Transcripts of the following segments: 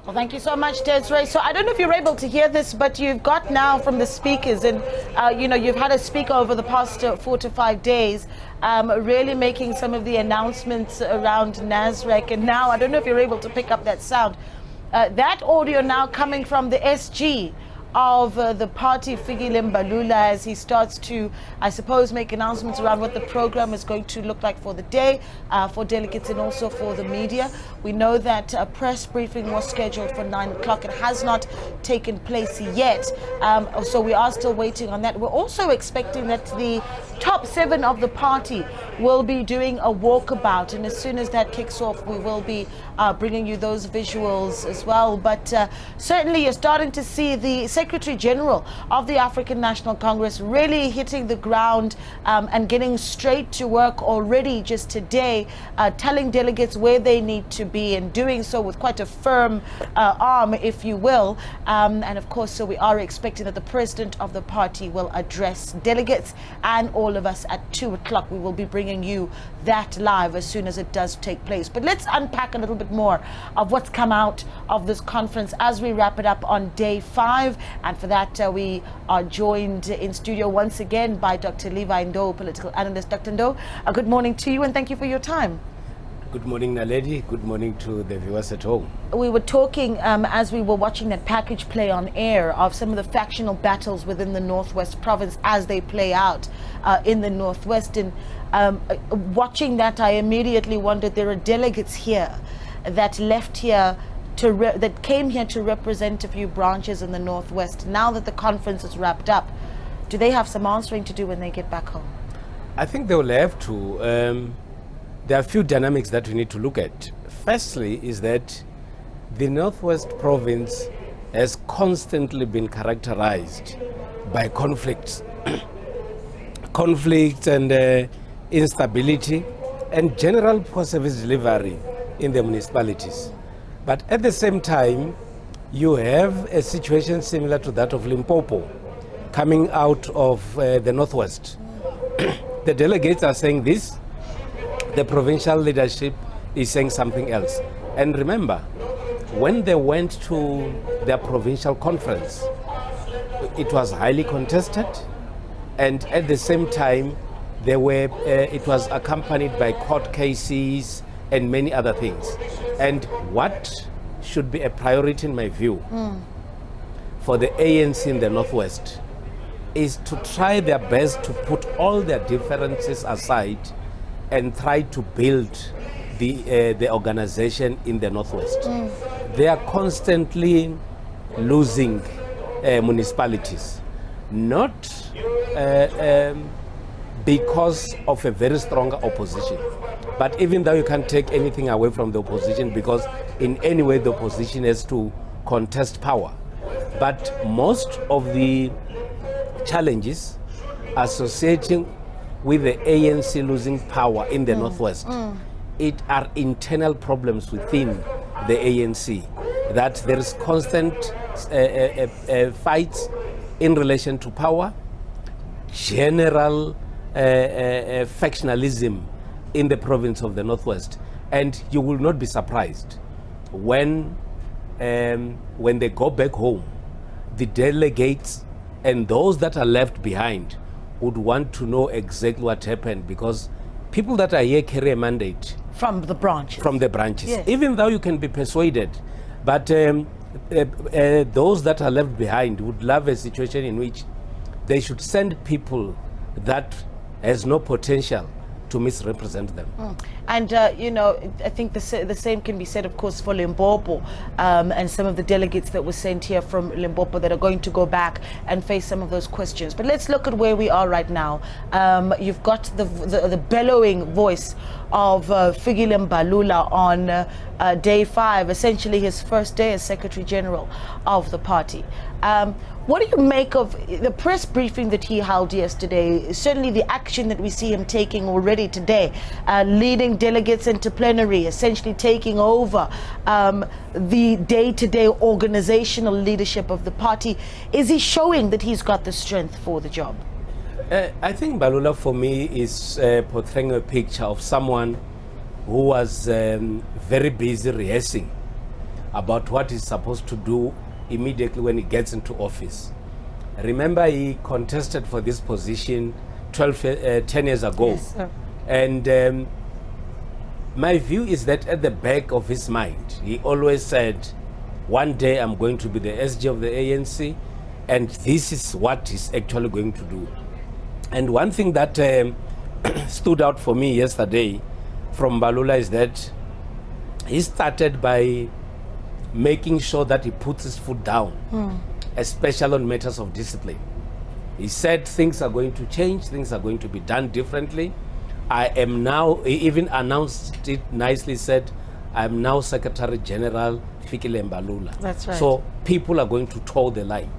Well, thank you so much, Desiree. So I don't know if you're able to hear this, but you've got now from the speakers, and you've had a speaker over the past 4 to 5 days, really making some of the announcements around Nasrec. And now I don't know if you're able to pick up that sound. That audio now coming from the SG of the party, Fikile Mbalula, as he starts to, I suppose, make announcements around what the program is going to look like for the day, for delegates and also for the media. We know that a press briefing was scheduled for 9 o'clock. It has not taken place yet, so we are still waiting on that. We're also expecting that the top 7 of the party will be doing a walkabout, and as soon as that kicks off, we will be bringing you those visuals as well. But certainly you're starting to see the Secretary General of the African National Congress really hitting the ground and getting straight to work already just today, telling delegates where they need to be, and doing so with quite a firm arm, if you will. And of course, so we are expecting that the president of the party will address delegates and all of us at 2 o'clock. We will be bringing you that live as soon as it does take place. But let's unpack a little bit more of what's come out of this conference as we wrap it up on day 5. And for that, we are joined in studio once again by Dr Levy Ndou, political analyst. Dr. Ndou, good morning to you and thank you for your time. Good morning, Naledi. Good morning to the viewers at home. We were talking as we were watching that package play on air of some of the factional battles within the Northwest province as they play out in the Northwest. And watching that, I immediately wondered, there are delegates here that left here that came here to represent a few branches in the Northwest. Now that the conference is wrapped up, do they have some answering to do when they get back home? I think they will have to. There are a few dynamics that we need to look at. Firstly is that the Northwest province has constantly been characterized by conflicts. Conflicts and instability and general poor service delivery in the municipalities. But at the same time, you have a situation similar to that of Limpopo coming out of the Northwest. The delegates are saying this, the provincial leadership is saying something else. And remember, when they went to their provincial conference, it was highly contested, and at the same time, it was accompanied by court cases and many other things. And what should be a priority in my view for the ANC in the Northwest is to try their best to put all their differences aside and try to build the organization in the Northwest. They are constantly losing municipalities, not because of a very strong opposition. But even though you can't take anything away from the opposition, because in any way the opposition has to contest power. But most of the challenges associating with the ANC losing power in the Northwest, it are internal problems within the ANC, that there is constant fights in relation to power, general factionalism in the province of the Northwest. And you will not be surprised when they go back home, the delegates and those that are left behind would want to know exactly what happened, because people that are here carry a mandate from the branches. Yes. Even though you can be persuaded, but those that are left behind would love a situation in which they should send people that has no potential to misrepresent them. And I think the same can be said, of course, for Limpopo and some of the delegates that were sent here from Limpopo that are going to go back and face some of those questions. But let's look at where we are right now. You've got the bellowing voice of Fikile Mbalula on day 5, essentially his first day as Secretary General of the party. What do you make of the press briefing that he held yesterday? Certainly the action that we see him taking already today, leading delegates into plenary, essentially taking over the day-to-day organizational leadership of the party. Is he showing that he's got the strength for the job? I think Mbalula, for me, is portraying a picture of someone who was very busy rehearsing about what he's supposed to do immediately when he gets into office. Remember, he contested for this position 10 years ago. Yes, sir. And my view is that at the back of his mind, he always said, one day I'm going to be the SG of the ANC, and this is what he's actually going to do. And one thing that stood out for me yesterday from Mbalula is that he started by making sure that he puts his foot down, especially on matters of discipline. He said things are going to change, things are going to be done differently. I am now, he even announced it nicely, said, I am now Secretary General Fikile Mbalula. That's right. So people are going to toe the line.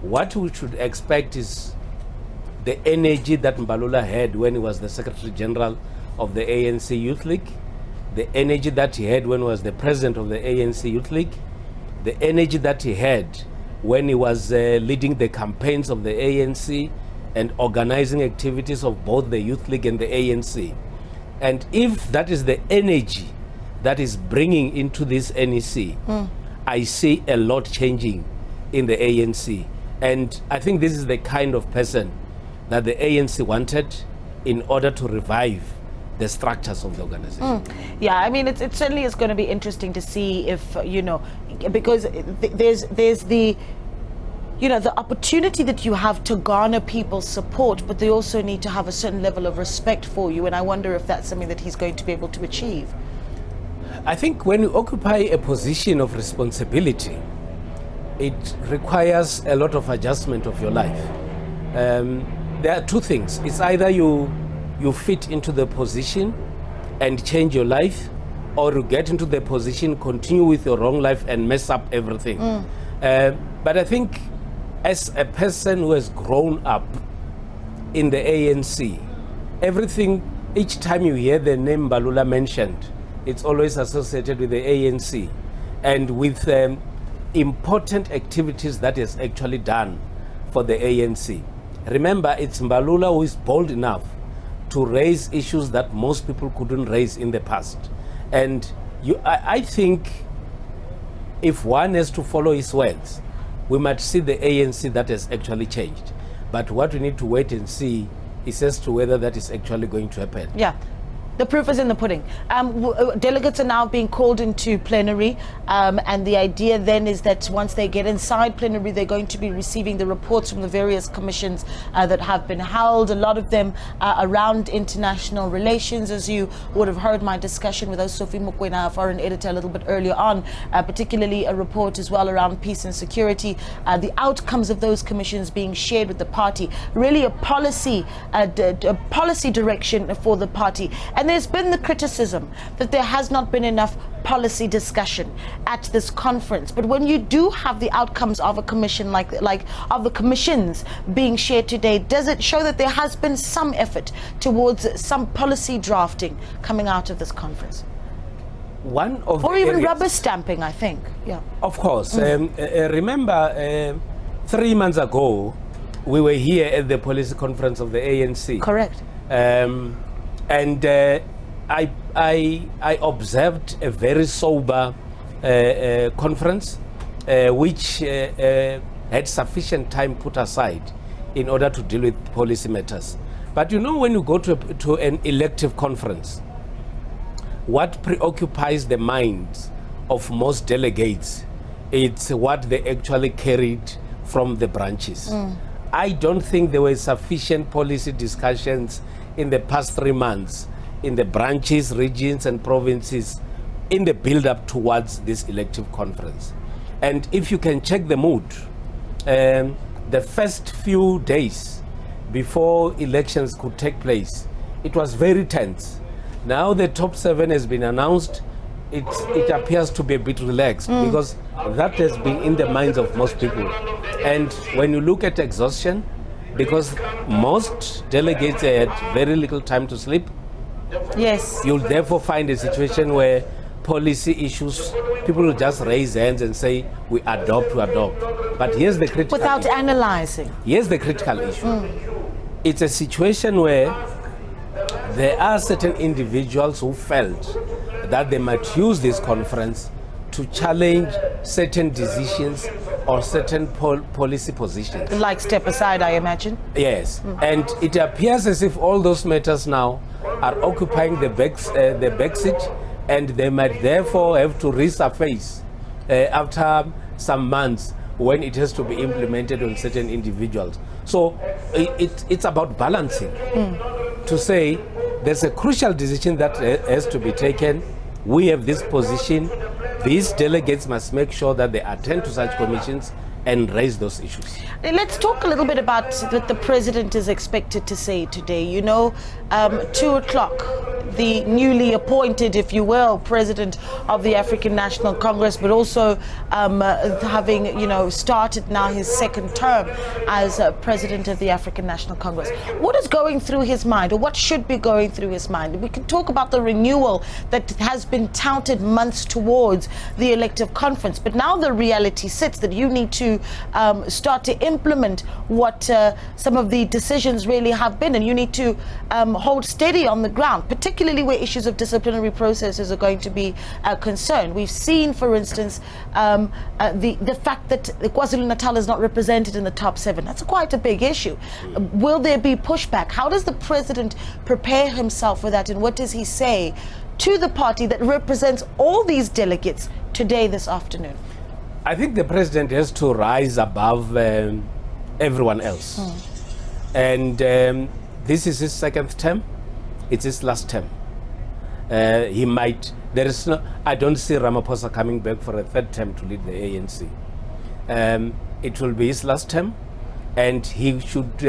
What we should expect is the energy that Mbalula had when he was the Secretary General of the ANC Youth League, the energy that he had when he was the President of the ANC Youth League, the energy that he had when he was leading the campaigns of the ANC and organizing activities of both the Youth League and the ANC. And if that is the energy that is bringing into this NEC, I see a lot changing in the ANC. And I think this is the kind of person that the ANC wanted in order to revive the structures of the organization. Yeah, I mean, it certainly is going to be interesting to see if, because there's the, the opportunity that you have to garner people's support, but they also need to have a certain level of respect for you. And I wonder if that's something that he's going to be able to achieve. I think when you occupy a position of responsibility, it requires a lot of adjustment of your life. There are two things. It's either you fit into the position and change your life, or you get into the position, continue with your wrong life and mess up everything. But I think as a person who has grown up in the ANC, everything, each time you hear the name Mbalula mentioned, it's always associated with the ANC and with important activities that is actually done for the ANC. Remember, it's Mbalula who is bold enough to raise issues that most people couldn't raise in the past. And I think if one has to follow his words, we might see the ANC that has actually changed. But what we need to wait and see is as to whether that is actually going to happen. Yeah. The proof is in the pudding. Delegates are now being called into plenary, and the idea then is that once they get inside plenary, they're going to be receiving the reports from the various commissions that have been held, a lot of them around international relations, as you would have heard my discussion with Sophie Mokoena, our foreign editor, a little bit earlier on, particularly a report as well around peace and security, the outcomes of those commissions being shared with the party, really a policy direction for the party. And there's been the criticism that there has not been enough policy discussion at this conference. But when you do have the outcomes of a commission like of the commissions being shared today, does it show that there has been some effort towards some policy drafting coming out of this conference? One of or the even areas, rubber stamping, I think. Yeah. Of course. Remember, 3 months ago, we were here at the policy conference of the ANC. Correct. And I observed a very sober conference, which had sufficient time put aside in order to deal with policy matters. But when you go to an elective conference, what preoccupies the minds of most delegates, it's what they actually carried from the branches. I don't think there were sufficient policy discussions in the past 3 months in the branches, regions and provinces in the build-up towards this elective conference. And if you can check the mood, the first few days before elections could take place, it was very tense. Now the top 7 has been announced. It appears to be a bit relaxed because that has been in the minds of most people. And when you look at exhaustion, because most delegates had very little time to sleep, yes, you'll therefore find a situation where policy issues, people will just raise hands and say, we adopt. But here's the critical without issue. Analyzing. Here's the critical issue. It's a situation where there are certain individuals who felt that they might use this conference to challenge certain decisions or certain policy positions. Like step aside, I imagine. Yes, and it appears as if all those matters now are occupying the back seat, and they might therefore have to resurface after some months when it has to be implemented on certain individuals. So it's about balancing to say there's a crucial decision that has to be taken. We have this position. These delegates must make sure that they attend to such commissions and raise those issues. Let's talk a little bit about what the president is expected to say today. 2 o'clock, the newly appointed, if you will, president of the African National Congress, but also having, started now his second term as president of the African National Congress. What is going through his mind, or what should be going through his mind? We can talk about the renewal that has been touted months towards the elective conference, but now the reality sits that you need to start to implement what some of the decisions really have been, and you need to hold steady on the ground, particularly where issues of disciplinary processes are going to be concerned. We've seen, for instance, the fact that KwaZulu-Natal is not represented in the top 7. That's quite a big issue. Will there be pushback? How does the president prepare himself for that, and what does he say to the party that represents all these delegates today, this afternoon? I think the president has to rise above everyone else. And this is his second term. It's his last term. I don't see Ramaphosa coming back for a third term to lead the ANC. It will be his last term, and he should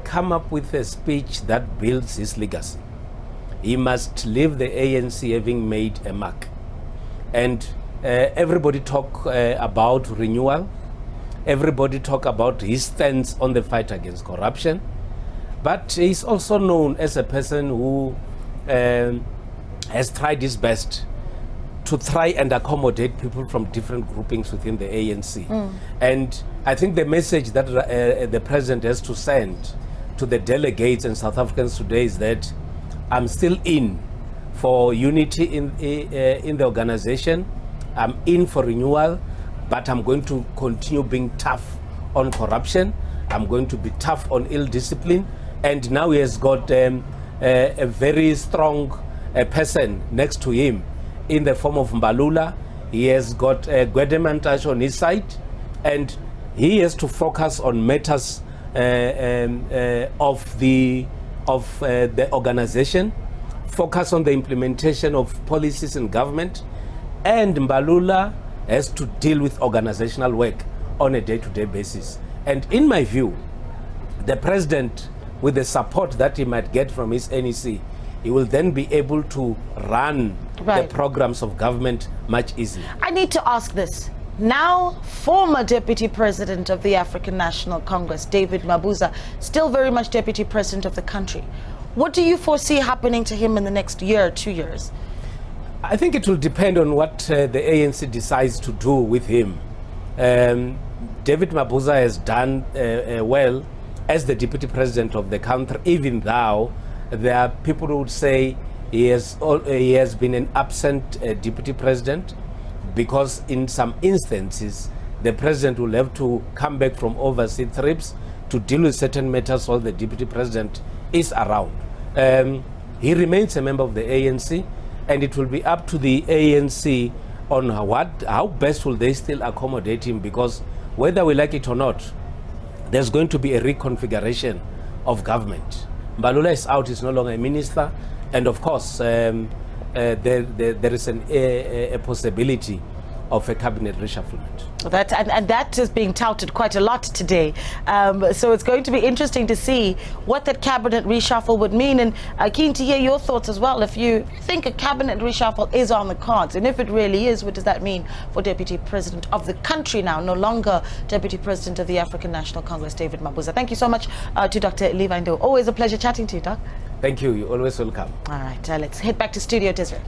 come up with a speech that builds his legacy. He must leave the ANC having made a mark. And everybody talk about renewal. Everybody talk about his stance on the fight against corruption. But he's also known as a person who has tried his best to try and accommodate people from different groupings within the ANC. And I think the message that the president has to send to the delegates and South Africans today is that I'm still in for unity in the organization. I'm in for renewal, but I'm going to continue being tough on corruption. I'm going to be tough on ill discipline. And now he has got a very strong person next to him in the form of Mbalula. He has got Gwedemantash on his side, and he has to focus on matters of the organization, focus on the implementation of policies in government, and Mbalula has to deal with organizational work on a day-to-day basis. And in my view, the president, with the support that he might get from his NEC, he will then be able to run the programs of government much easier. I need to ask this. Now, former Deputy President of the African National Congress, David Mabuza, still very much Deputy President of the country. What do you foresee happening to him in the next year or 2 years? I think it will depend on what the ANC decides to do with him. David Mabuza has done well as the Deputy President of the country, even though there are people who would say he has been an absent Deputy President, because in some instances the President will have to come back from overseas trips to deal with certain matters while the Deputy President is around. He remains a member of the ANC, and it will be up to the ANC on how best will they still accommodate him, because whether we like it or not, there's going to be a reconfiguration of government. Mbalula is out, he's no longer a minister, and of course there is a possibility of a cabinet reshufflement. That is being touted quite a lot today. So it's going to be interesting to see what that cabinet reshuffle would mean. And keen to hear your thoughts as well. If you think a cabinet reshuffle is on the cards, and if it really is, what does that mean for Deputy President of the country now, no longer Deputy President of the African National Congress, David Mabuza? Thank you so much to Dr. Levy Ndou. Always a pleasure chatting to you, Doc. Thank you. You're always welcome. All right, let's head back to Studio Desiree.